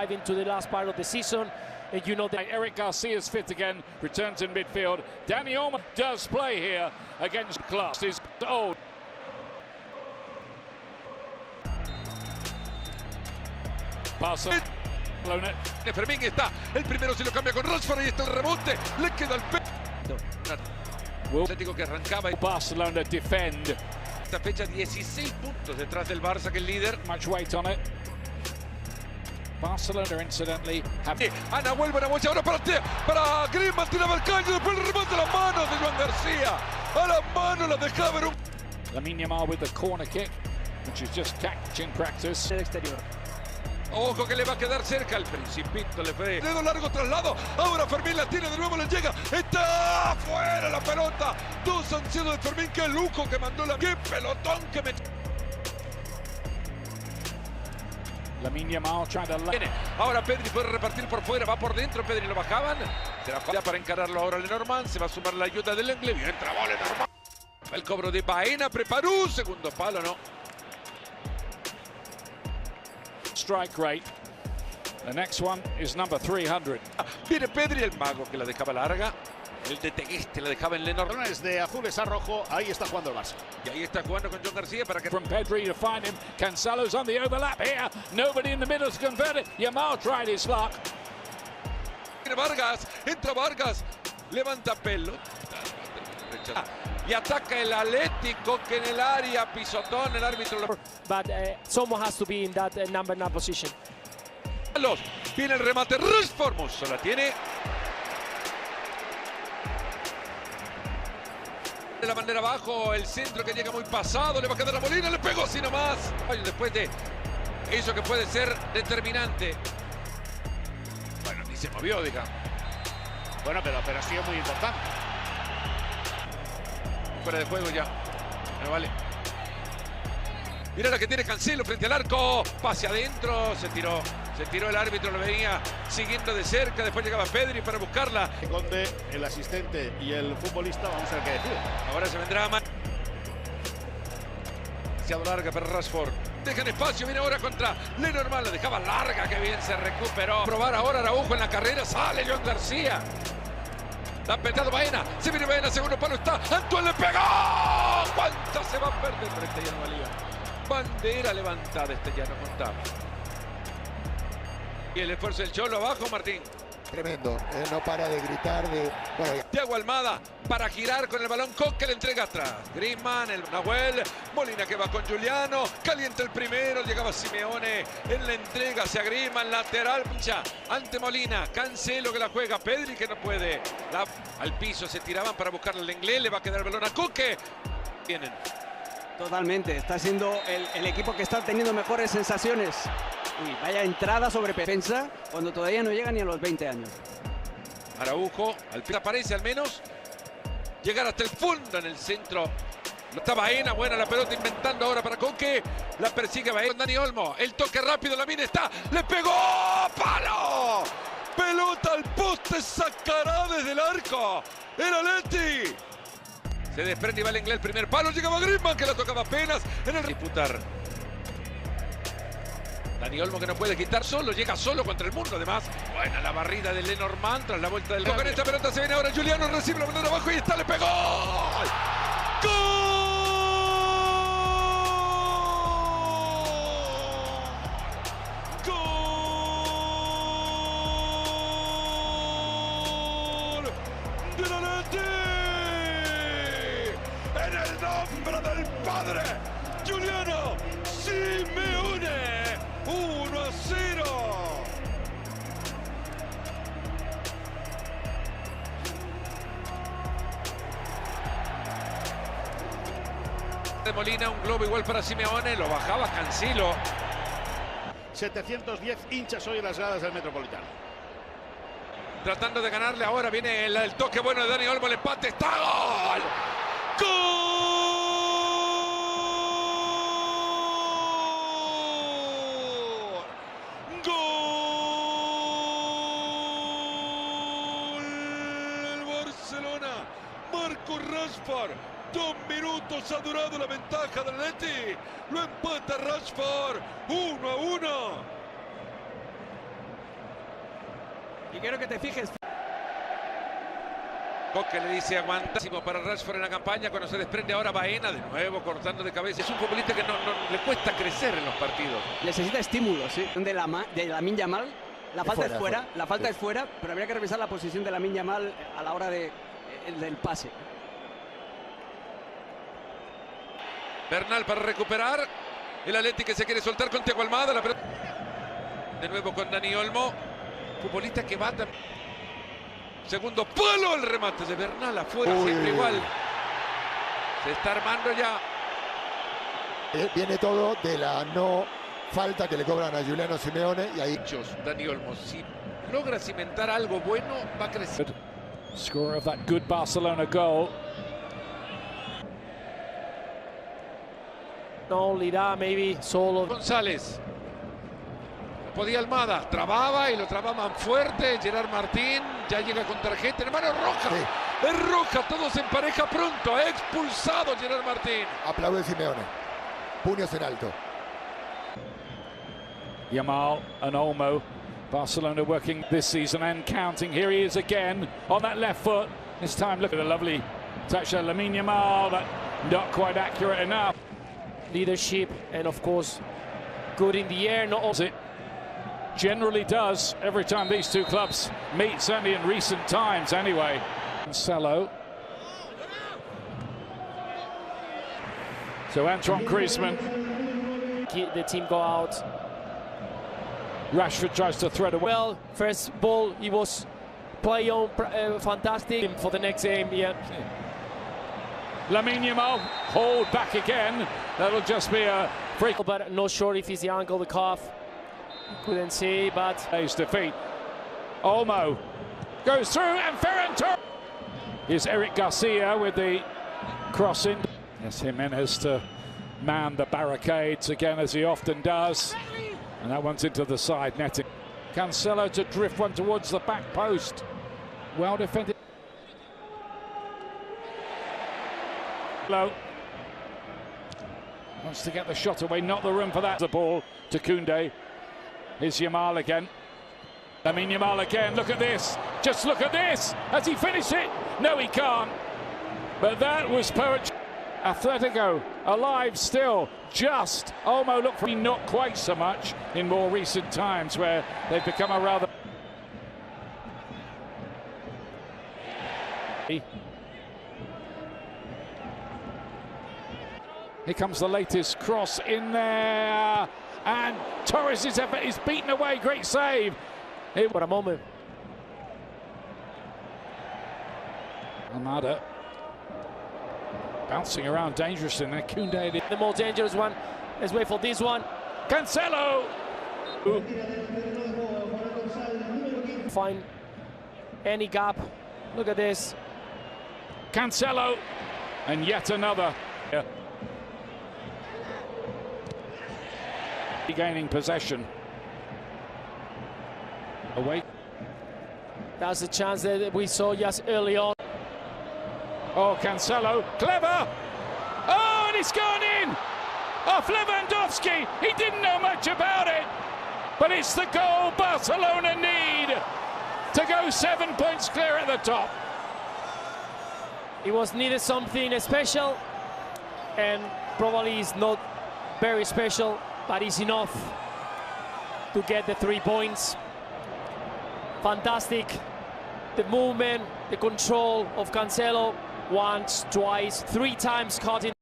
drive into the last part of the season. You know that Eric Garcia's fit again, returns in midfield. Dani Olmo does play here against class. Barça. Fermín está, el primero se lo cambia con Rashford, ahí está el rebote, le queda el Atlético que arrancaba y Barcelona defend. Esta fecha 16 puntos detrás del Barça, que es líder. Much weight on it. Barcelona incidentally have... Ana vuelve a Mocha ahora para Griezmann, tiraba el caño, después el remate a las manos de Joan García. A las manos la dejaba ver un... Lamine Yamal with the corner kick, which is just catching practice. el exterior. Ojo que le va a quedar cerca, el Principito le fue. Dedo largo traslado, ahora Fermín la tiene de nuevo, le llega. Está fuera la pelota. Dos sanciones de Fermín, qué lujo que mandó la... ¡Qué pelotón que me... Lamine Yamal trying to... Ahora Pedri puede repartir por fuera, va por dentro, Pedri lo bajaban. Será para encararlo ahora Lenormand, se va a sumar la ayuda del Inglés. Entra Lenormand. El cobro de Baena, preparó, segundo palo, ¿no? Strike rate. The next one is number 300. Viene Pedri, el mago que la dejaba larga. El de Tegueste la dejaba en Lenormand. Es de azules a rojo, ahí está jugando el Barça. Y ahí está jugando con Joan García para que... From Pedri to find him. Cancelo's on the overlap here. Nobody in the middle to convert it. Yamal tried his luck. Viene Vargas, entra Vargas, levanta pelo. Y ataca el Atlético, que en el área pisotón, el árbitro lo... But someone has to be in that number 9 position. Viene el remate, Rashford, Musso la tiene. De la bandera abajo, el centro que llega muy pasado, le va a quedar a Molina, le pegó así nomás. Después de eso que puede ser determinante. Bueno, ni se movió, digamos. Bueno, pero ha sido muy importante. Fuera de juego ya. No vale. Mira la que tiene Cancelo frente al arco. Pase adentro. Se tiró el árbitro, lo venía siguiendo de cerca. Después llegaba Pedri para buscarla. Conde, el asistente y el futbolista, vamos a ver qué decide. Ahora se vendrá más. Demasiado larga para Rashford. Dejan espacio, viene ahora contra Lenormand. La dejaba larga, que bien se recuperó. Probar ahora Araujo en la carrera. Sale Joan García. La ha petado Baena, se viene Baena, segundo palo está, Antoine le pegó. ¿Cuánto se va a perder? Pero este ya no valía. Bandera levantada, este ya no contaba. Y el esfuerzo del Cholo abajo, Martín. Tremendo, no para de gritar. Bueno, Thiago Almada para girar con el balón, Coque le entrega atrás. Griezmann, el Nahuel, Molina que va con Juliano, calienta el primero, llegaba Simeone en la entrega hacia Griezmann, lateral, pincha ante Molina, Cancelo que la juega, Pedri que no puede. Al piso se tiraban para buscarle al inglés, le va a quedar el balón a Coque. Vienen. Totalmente, está siendo el equipo que está teniendo mejores sensaciones. Uy, vaya entrada sobre defensa cuando todavía no llega ni a los 20 años. Araujo, al fin aparece al menos. Llegar hasta el fondo en el centro. Está Baena, buena la pelota inventando ahora para Coque. La persigue Baena con Dani Olmo. El toque rápido, la mina está. ¡Le pegó! ¡Palo! Pelota al poste, sacará desde el arco. El Atleti. Se desprende y va el inglés, el primer palo. Llegaba Griezmann que la tocaba apenas en el disputar. Dani Olmo que no puede quitar solo, llega solo contra el mundo además. Buena la barrida de Lenormand tras la vuelta del... Con esta pelota se viene ahora Juliano, recibe la bandera abajo y está, le pegó. ¡Gol! ¡Gol! ¡Del Atleti! ¡En el nombre del Padre! ¡Juliano Simeone! 1-0. De Molina, un globo igual para Simeone, lo bajaba Cancelo. 710 hinchas hoy en las gradas del Metropolitano. Tratando de ganarle ahora, viene el toque bueno de Dani Olmo, el empate, está gol. ¡Gol! Marco Rashford, 2 minutos ha durado la ventaja del Atleti, lo empata Rashford, 1-1. Y quiero que te fijes. Coque le dice aguantísimo para Rashford en la campaña. Cuando se desprende ahora Baena, de nuevo cortando de cabeza. Es un futbolista que no le cuesta crecer en los partidos. Necesita estímulos, ¿sí? De Lamine Yamal. La falta es fuera, la falta es fuera, pero habría que revisar la posición de Lamine Yamal a la hora del pase. Bernal para recuperar. El Atleti que se quiere soltar con Thiago Almada. La pelota de nuevo con Dani Olmo. Futbolista que va también. Segundo palo, el remate de Bernal afuera, siempre igual. Se está armando ya. Viene todo de la no falta que le cobran a Juliano Simeone y ahí. Dani Olmo, si logra cimentar algo bueno, va a crecer. Scorer of that good Barcelona goal. Not only that, maybe solo. González. Podía Almada, trababa y lo trababan fuerte. Gerard Martín ya llega con tarjeta. Hermano, roja. Sí. Es roja, todos en pareja pronto. Ha expulsado Gerard Martín. Aplaude Simeone. Puños en alto. Yamal and Olmo. Barcelona working this season and counting. Here he is again on that left foot. This time look at the lovely touch of Lamine Yamal, but not quite accurate enough. Leadership and of course good in the air. Not it generally does every time these two clubs meet, certainly in recent times anyway. Cancelo. So Antoine Griezmann. The team go out. Rashford tries to thread away. Well, first ball he was play on fantastic for the next game. Yeah. Lamine Yamal hold back again. That'll just be a free. But not sure if it's the ankle, the calf. Couldn't see, but his defeat. Olmo goes through and Ferran Torres. Here's Eric Garcia with the crossing. Yes, Jimenez to man the barricades again as he often does. And that one's into the side netting. Cancelo to drift one towards the back post. Well defended. Low. Wants to get the shot away, not the room for that. The ball to Koundé. Here's Yamal again. Lamine Yamal again, look at this. Just look at this. Has he finished it? No, he can't. But that was poetry. Athletico alive still, just. Olmo looked for me, not quite so much in more recent times where they've become a rather... Here comes the latest cross in there, and Torres' effort is beaten away, great save. What a moment. Almada bouncing around dangerously, and then Koundé. The more dangerous one. Let's wait for this one. Cancelo! Find any gap. Look at this. Cancelo, and yet another. Yeah. Gaining possession. Away. That's the chance that we saw just early on. Oh, Cancelo, clever! Oh, and it's gone in! Off Lewandowski, he didn't know much about it, but it's the goal Barcelona need to go 7 points clear at the top. It was needed something special, and probably is not very special, but it's enough to get the 3 points. Fantastic. The movement, the control of Cancelo, once, twice, 3 times caught in.